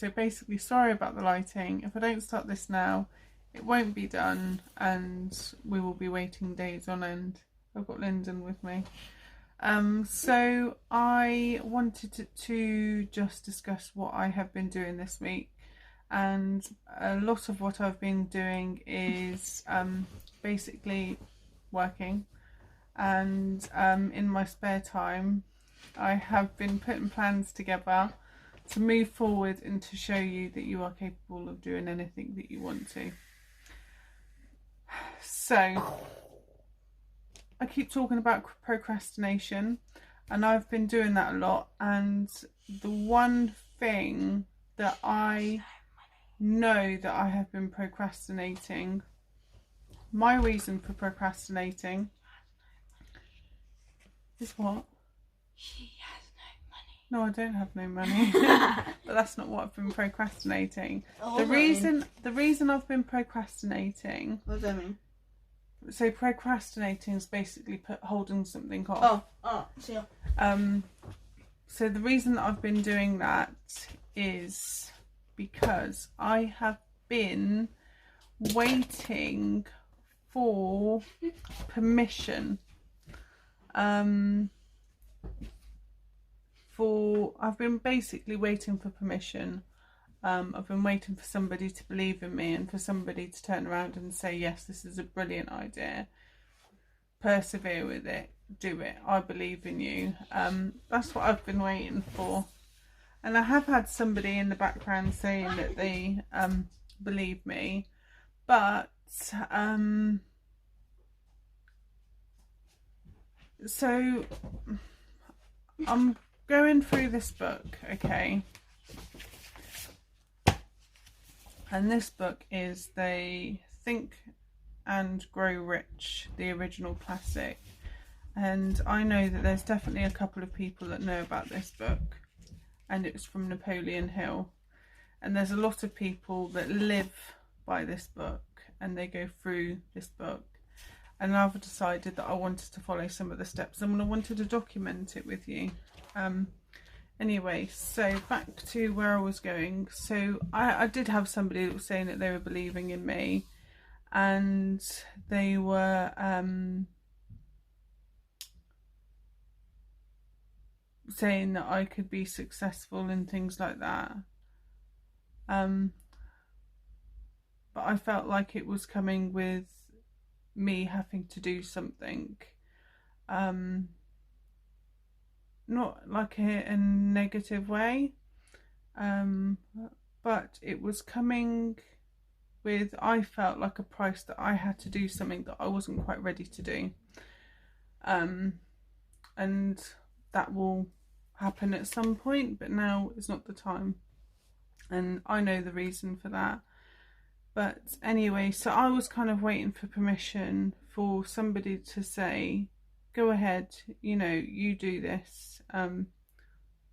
So basically, sorry about the lighting. If I don't start this now, it won't be done and we will be waiting days on end. I've got Lyndon with me. So I wanted to just discuss what I have been doing this week, and a lot of what I've been doing is basically working, and in my spare time I have been putting plans together to move forward and to show you that you are capable of doing anything that you want to. So I keep talking about procrastination, and I've been doing that a lot, and the one thing that I know that I have been procrastinating, my reason for procrastinating is what? She has no money. No, I don't have no money. But that's not what I've been procrastinating. Oh, The reason I've been procrastinating. What does that mean? So procrastinating is basically holding something off. So So the reason that I've been doing that is because I have been waiting for permission. I've been basically waiting for permission. I've been waiting for somebody to believe in me and for somebody to turn around and say, yes, this is a brilliant idea. Persevere with it. Do it. I believe in you. That's what I've been waiting for. And I have had somebody in the background saying that they believe me. But so I'm going through this book, okay? And this book is the Think and Grow Rich, the original classic. And I know that there's definitely a couple of people that know about this book. And it's from Napoleon Hill. And there's a lot of people that live by this book and they go through this book. And I've decided that I wanted to follow some of the steps and I wanted to document it with you. Anyway, so back to where I was going. So I did have somebody that was saying that they were believing in me, and they were saying that I could be successful and things like that. But I felt like it was coming with me having to do something. Not like in a negative way, but it was coming with, I felt like a price that I had to do something that I wasn't quite ready to do, and that will happen at some point, but now is not the time, and I know the reason for that. But anyway, so I was kind of waiting for permission for somebody to say, go ahead, you know, you do this.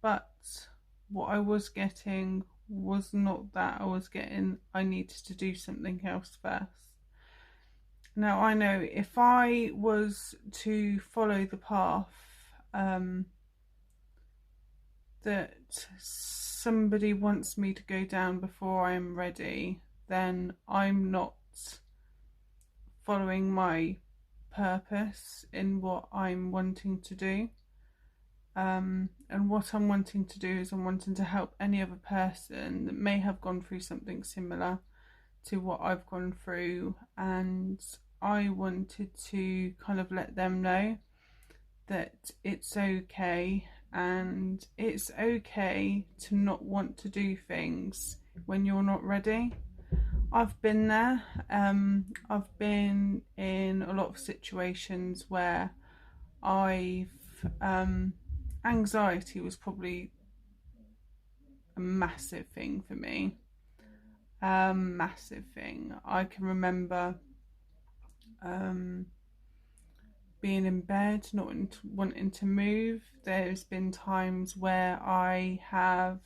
But what I was getting was not that. I needed to do something else first. Now I know if I was to follow the path that somebody wants me to go down before I'm ready, then I'm not following my purpose in what I'm wanting to do. And what I'm wanting to do is I'm wanting to help any other person that may have gone through something similar to what I've gone through, and I wanted to kind of let them know that it's okay, and it's okay to not want to do things when you're not ready. I've been there. I've been in a lot of situations where I've anxiety was probably a massive thing for me. Massive thing. I can remember being in bed, not wanting to move. There's been times where I have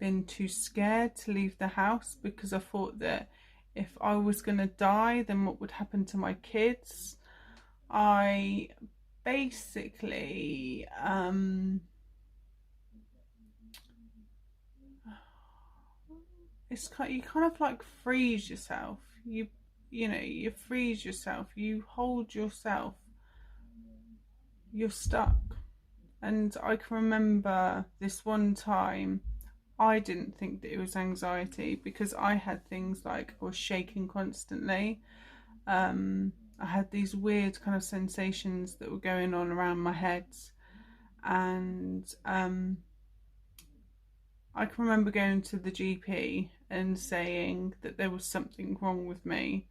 been too scared to leave the house because I thought that if I was going to die, then what would happen to my kids? I basically it's kind, you kind of like freeze yourself. You know, you freeze yourself, you hold yourself, you're stuck. And I can remember this one time I didn't think that it was anxiety because I had things like I was shaking constantly. I had these weird kind of sensations that were going on around my head, and I can remember going to the GP and saying that there was something wrong with me.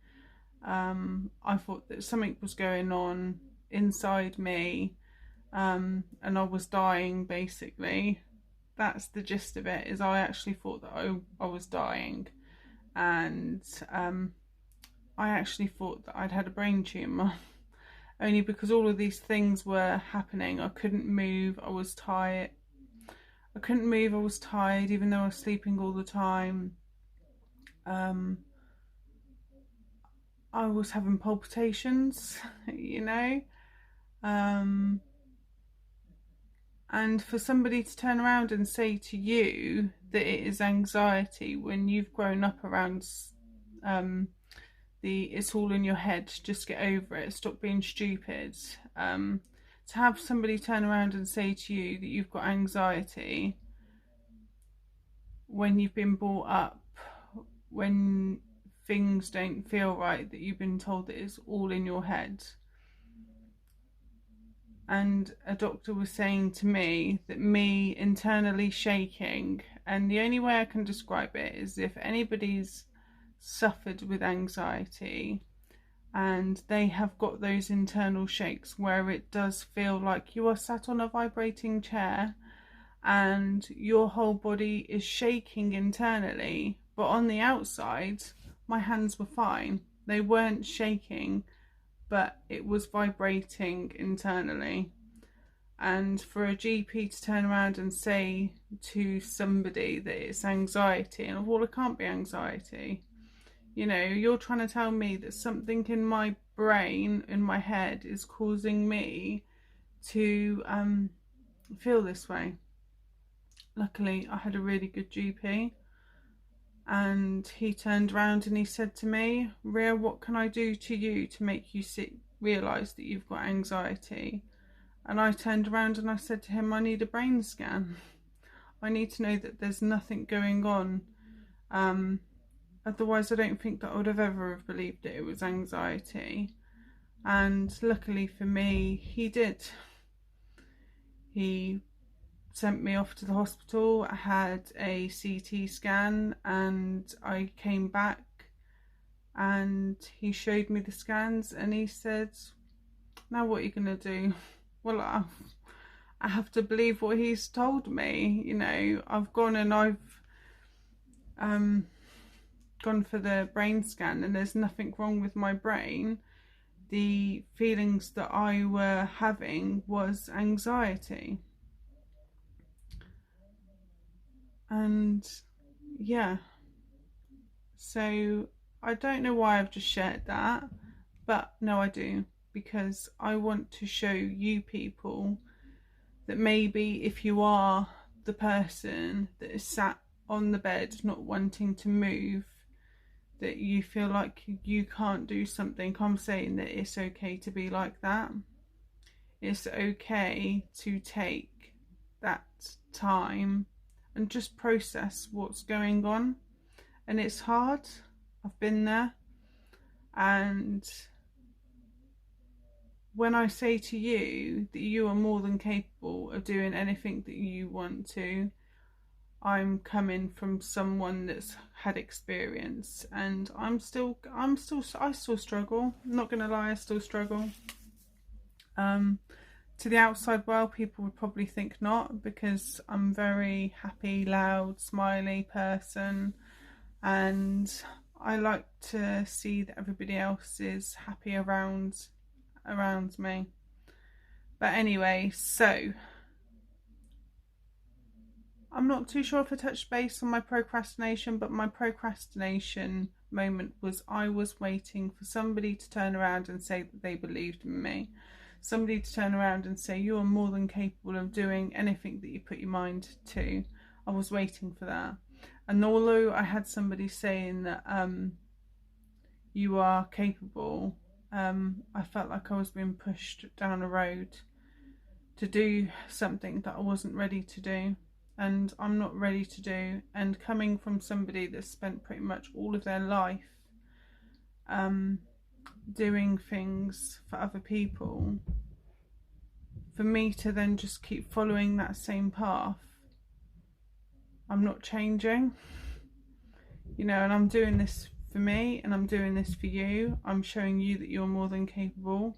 I thought that something was going on inside me, and I was dying basically. That's the gist of it. Is I actually thought that I was dying, and I actually thought that I'd had a brain tumour. Only because all of these things were happening. I couldn't move. I was tired. I couldn't move. I was tired, even though I was sleeping all the time. I was having palpitations, you know. And for somebody to turn around and say to you that it is anxiety when you've grown up around it's all in your head, just get over it, stop being stupid. To have somebody turn around and say to you that you've got anxiety when you've been brought up, when things don't feel right, that you've been told that it's all in your head. And a doctor was saying to me that me internally shaking, and the only way I can describe it is if anybody's suffered with anxiety and they have got those internal shakes where it does feel like you are sat on a vibrating chair and your whole body is shaking internally, but on the outside my hands were fine, they weren't shaking, but it was vibrating internally. And for a GP to turn around and say to somebody that it's anxiety, and well, it can't be anxiety. You know, you're trying to tell me that something in my brain, in my head, is causing me to feel this way. Luckily, I had a really good GP, and he turned around and he said to me, Ria, what can I do to you to make you realise that you've got anxiety? And I turned around and I said to him, I need a brain scan. I need to know that there's nothing going on. Otherwise, I don't think that I would have ever have believed that it was anxiety. And luckily for me, he did. He sent me off to the hospital. I had a CT scan and I came back and he showed me the scans and he said, now what are you going to do? Well, I have to believe what he's told me. You know, I've gone and I've gone for the brain scan and there's nothing wrong with my brain. The feelings that I were having was anxiety. And yeah, so I don't know why I've just shared that, but no, I do, because I want to show you people that maybe if you are the person that is sat on the bed not wanting to move, that you feel like you can't do something, I'm saying that it's okay to be like that. It's okay to take that time and just process what's going on. And it's hard, I've been there. And when I say to you that you are more than capable of doing anything that you want to, I'm coming from someone that's had experience, and I still struggle. I'm not gonna lie, I still struggle. To the outside world, people would probably think not, because I'm a very happy, loud, smiley person, and I like to see that everybody else is happy around me. But anyway, so I'm not too sure if I touched base on my procrastination, but my procrastination moment was I was waiting for somebody to turn around and say that they believed in me. Somebody to turn around and say, you are more than capable of doing anything that you put your mind to. I was waiting for that. And although I had somebody saying that you are capable, I felt like I was being pushed down a road to do something that I wasn't ready to do, and I'm not ready to do. And coming from somebody that's spent pretty much all of their life doing things for other people, for me to then just keep following that same path, I'm not changing, you know. And I'm doing this for me, and I'm doing this for you. I'm showing you that you're more than capable,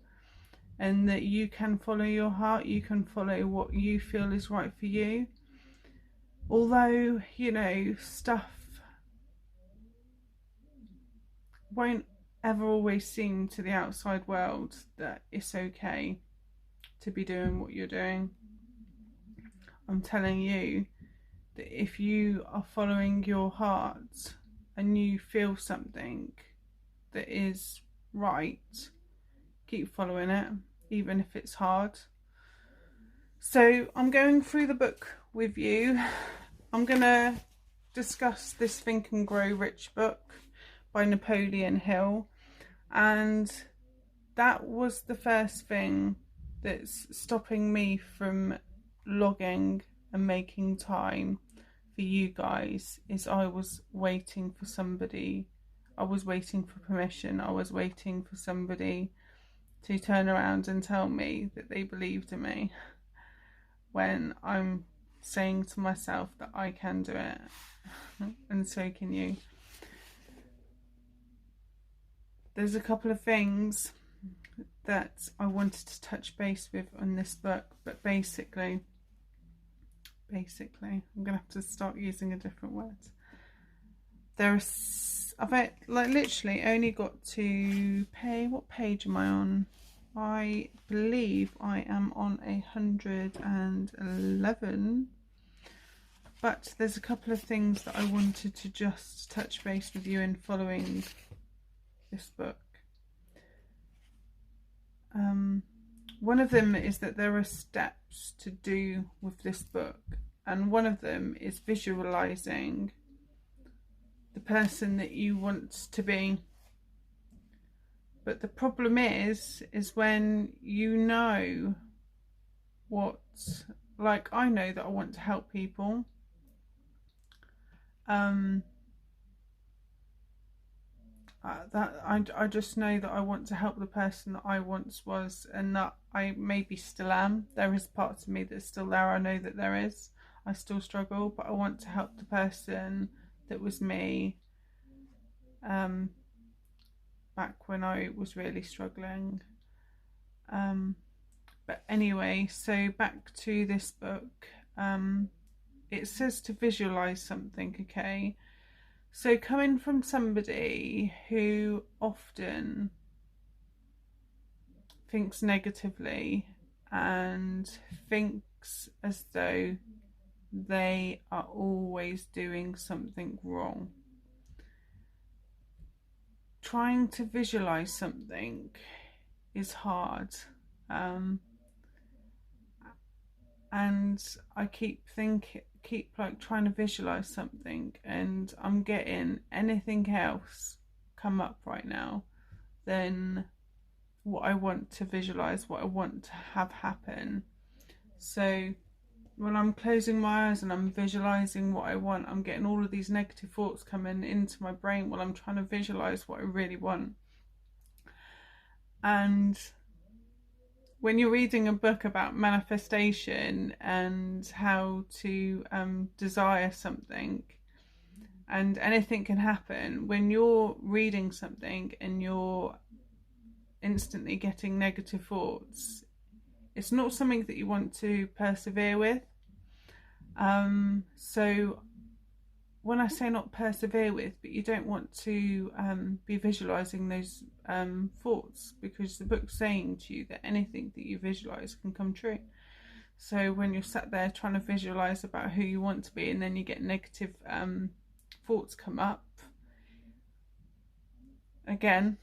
and that you can follow your heart, you can follow what you feel is right for you. Although, you know, stuff won't ever always seem to the outside world that it's okay to be doing what you're doing. I'm telling you that if you are following your heart and you feel something that is right, keep following it, even if it's hard. So I'm going through the book with you. I'm going to discuss this Think and Grow Rich book by Napoleon Hill. And that was the first thing that's stopping me from logging and making time for you guys, is I was waiting for somebody. I was waiting for permission. I was waiting for somebody to turn around and tell me that they believed in me, when I'm saying to myself that I can do it, and so can you. There's a couple of things that I wanted to touch base with on this book, but basically, I'm gonna have to start using a different word. I've literally only got to pay. What page am I on? I believe I am on 111, but there's a couple of things that I wanted to just touch base with you in following this book. One of them is that there are steps to do with this book, and one of them is visualizing the person that you want to be. But the problem is when you know what, like I know that I want to help people. I just know that I want to help the person that I once was, and that I maybe still am. There is parts of me that's still there. I know that there is. I still struggle, but I want to help the person that was me back when I was really struggling. But anyway, so back to this book. It says to visualize something, okay? So coming from somebody who often thinks negatively and thinks as though they are always doing something wrong, trying to visualize something is hard. And I keep trying to visualize something, and I'm getting anything else come up right now than what I want to visualize, what I want to have happen. So when I'm closing my eyes and I'm visualizing what I want, I'm getting all of these negative thoughts coming into my brain while I'm trying to visualize what I really want. And when you're reading a book about manifestation and how to desire something, and anything can happen, when you're reading something and you're instantly getting negative thoughts, it's not something that you want to persevere with. So when I say not persevere with, but you don't want to be visualizing those thoughts, because the book's saying to you that anything that you visualize can come true. So when you're sat there trying to visualize about who you want to be, and then you get negative thoughts come up, again,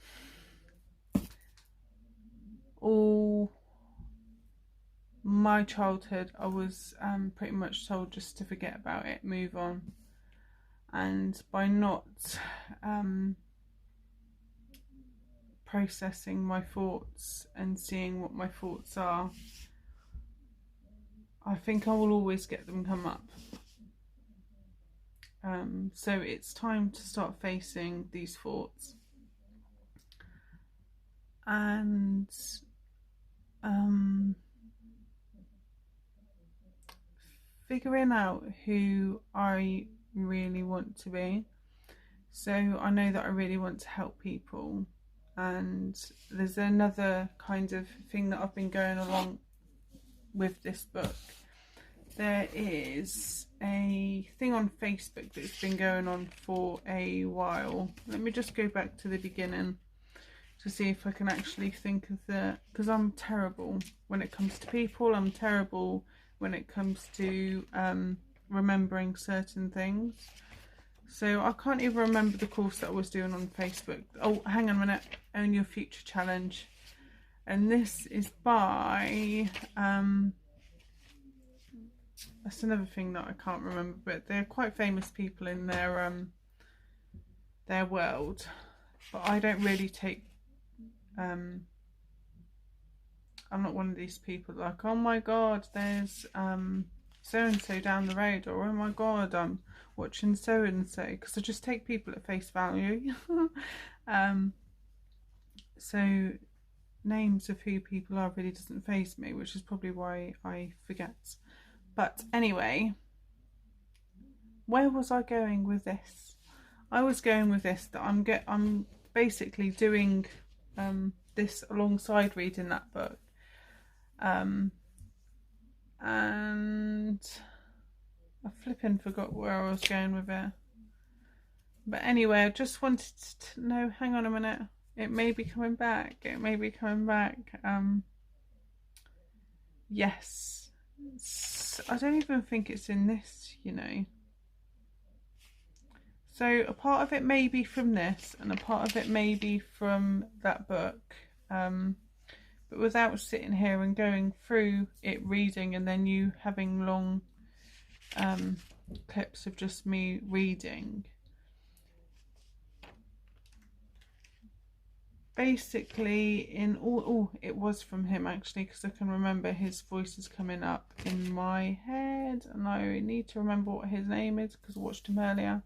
all my childhood I was pretty much told just to forget about it, move on. and by not processing my thoughts and seeing what my thoughts are, I think I will always get them come up. So it's time to start facing these thoughts and figuring out who I really want to be. So I know that I really want to help people, and there's another kind of thing that I've been going along with this book. There is a thing on Facebook that's been going on for a while. Let me just go back to the beginning to see if I can actually think of because I'm terrible when it comes to people. I'm terrible when it comes to remembering certain things. So I can't even remember the course that I was doing on Facebook. Oh, hang on a minute. Own Your Future Challenge. And this is by that's another thing that I can't remember, but they're quite famous people in their world. But I don't really take I'm not one of these people like, oh my god, there's so and so down the road, or oh my god, I'm watching so and so, because I just take people at face value. So names of who people are really doesn't faze me, which is probably why I forget. But anyway, where was I going with this? I was going with this that I'm basically doing this alongside reading that book, and I flipping forgot where I was going with it. But anyway, I just wanted to know, hang on a minute, it may be coming back, yes, I don't even think it's in this, you know. So a part of it may be from this, and a part of it may be from that book, but without sitting here and going through it, reading, and then you having long clips of just me reading. Basically, in all, it was from him actually, because I can remember his voice is coming up in my head, and I need to remember what his name is because I watched him earlier.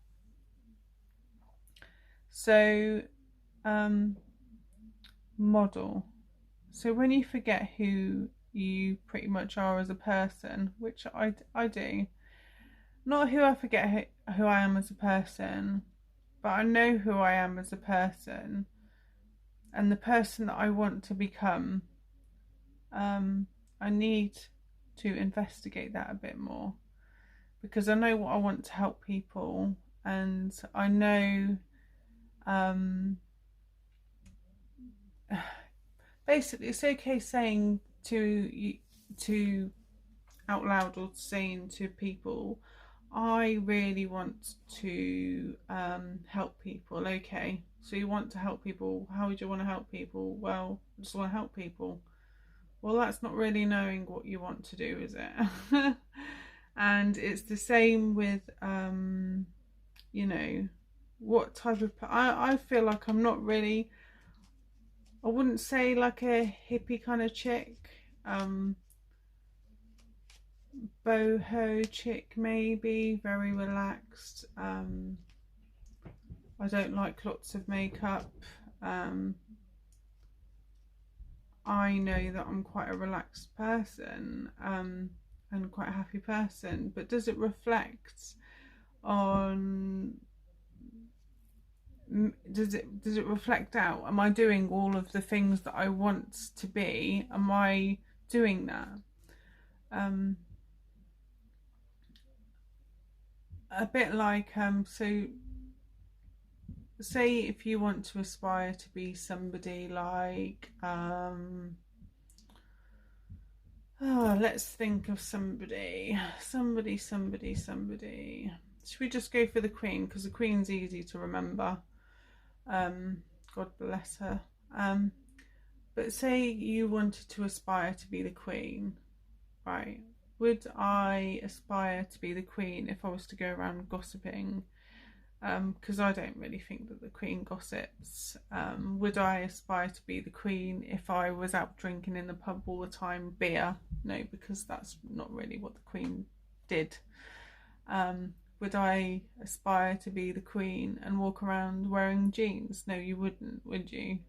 So, model. So when you forget who you pretty much are as a person, which I do, not who I forget who I am as a person, but I know who I am as a person, and the person that I want to become, I need to investigate that a bit more, because I know what I want to help people, and I know basically it's okay saying to out loud or saying to people, I really want to help people. Okay, so you want to help people, how would you want to help people? Well, I just want to help people. Well, that's not really knowing what you want to do, is it? And it's the same with you know, what type of I feel like I'm not really, I wouldn't say like a hippie kind of chick, boho chick maybe, very relaxed. I don't like lots of makeup. I know that I'm quite a relaxed person, and quite a happy person, but does it reflect on, does it reflect out? Am I doing all of the things that I want to be? Am I doing that? A bit like so say if you want to aspire to be somebody like let's think of somebody. Should we just go for the Queen, because the Queen's easy to remember, God bless her. But say you wanted to aspire to be the Queen, right? Would I aspire to be the Queen if I was to go around gossiping because I don't really think that the Queen gossips. Would I aspire to be the Queen if I was out drinking in the pub all the time? Beer? No, because that's not really what the Queen did. Would I aspire to be the Queen and walk around wearing jeans? No, you wouldn't, would you?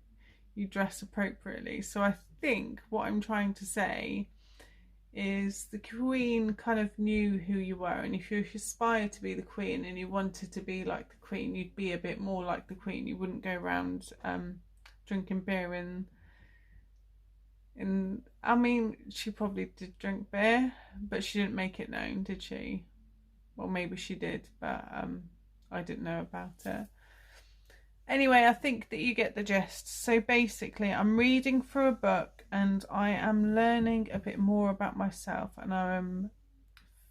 You dress appropriately. So I think what I'm trying to say is the Queen kind of knew who you were, and if you aspired to be the Queen and you wanted to be like the Queen, you'd be a bit more like the Queen. You wouldn't go around drinking beer in I mean, she probably did drink beer, but she didn't make it known, did she? Well, maybe she did, but I didn't know about it. Anyway, I think that you get the gist. So basically, I'm reading through a book and I am learning a bit more about myself, and I'm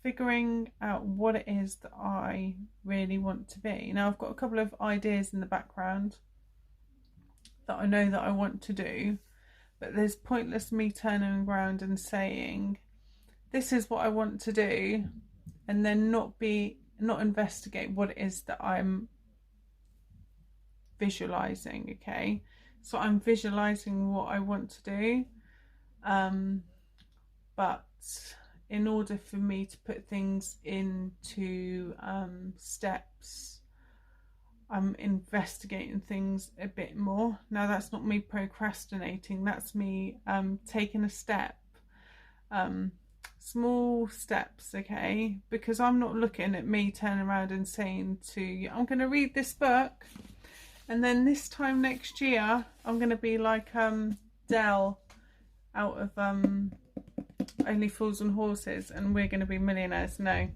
figuring out what it is that I really want to be. Now, I've got a couple of ideas in the background that I know that I want to do, but there's pointless me turning around and saying, this is what I want to do, and then not investigate what it is that I'm visualizing. Okay, so I'm visualizing what I want to do, but in order for me to put things into steps, I'm investigating things a bit more. Now, that's not me procrastinating, that's me taking a step, small steps, okay? Because I'm not looking at me turning around and saying to you, I'm going to read this book, and then this time next year I'm going to be like Dell out of Only Fools and Horses, and we're going to be millionaires. No,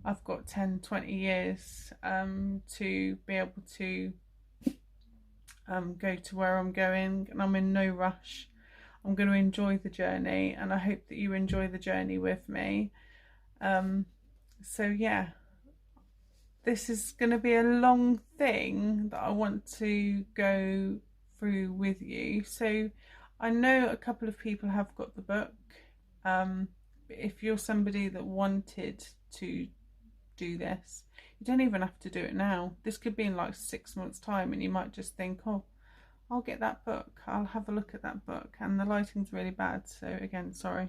I've got 10-20 years to be able to go to where I'm going, and I'm in no rush. I'm going to enjoy the journey, and I hope that you enjoy the journey with me. So yeah, this is going to be a long thing that I want to go through with you. So I know a couple of people have got the book. If you're somebody that wanted to do this, you don't even have to do it now. This could be in like 6 months' time, and you might just think, oh, I'll get that book, I'll have a look at that book. And the lighting's really bad, so again, sorry.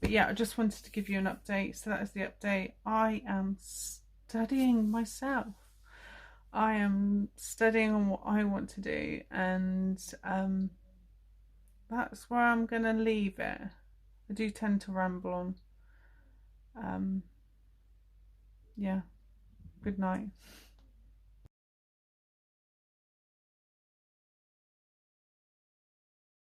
But yeah, I just wanted to give you an update. So that is the update. I am studying myself. I am studying on what I want to do, and that's where I'm gonna leave it. I do tend to ramble on. Yeah, good night.